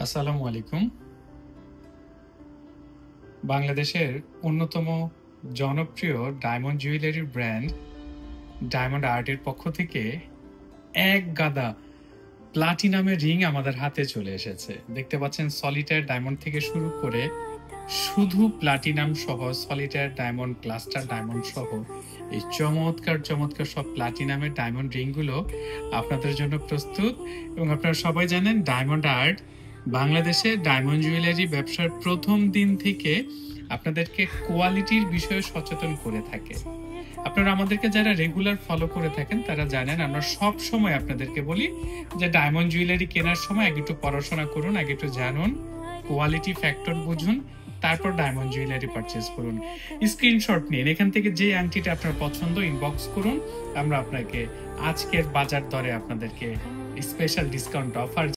আসসালামু আলাইকুম। বাংলাদেশের অন্যতম জনপ্রিয় ডায়মন্ড জুয়েলারির ব্র্যান্ড ডায়মন্ড আর্টের পক্ষ থেকে এক গাদা প্লাটিনামের রিং আমাদের হাতে চলে এসেছে। দেখতে পাচ্ছেন সলিটায়ার ডায়মন্ড থেকে শুরু করে শুধু প্লাটিনাম সহ সলিটায়ার ডায়মন্ড, ক্লাস্টার ডায়মন্ড সহ এই চমৎকার চমৎকার সব প্লাটিনামের ডায়মন্ড রিংগুলো আপনাদের জন্য প্রস্তুত। এবং আপনারা সবাই জানেন ডায়মন্ড আর্ট বাংলাদেশে ডায়মন্ড জুয়েলারি ব্যবসার প্রথম দিন থেকে আপনাদেরকে কোয়ালিটির বিষয়ে সচেতন করে থাকে। আপনারা আমাদেরকে যারা রেগুলার ফলো করে থাকেন তারা জানেন আমরা সব সময় আপনাদেরকে বলি যে ডায়মন্ড জুয়েলারি কেনার সময় আগে একটু পড়াশোনা করুন, আগে একটু জানুন, কোয়ালিটি ফ্যাক্টর বুঝুন, তারপর ডায়মন্ড জুয়েলারি পারচেজ করুন। স্ক্রিনশট নিন, এখান থেকে যে আংটিটা আপনার পছন্দ ইনবক্স করুন, আমরা আপনাকে আজকের বাজার দরে আপনাদেরকে স্পেশাল ডিসকাউন্ট অফার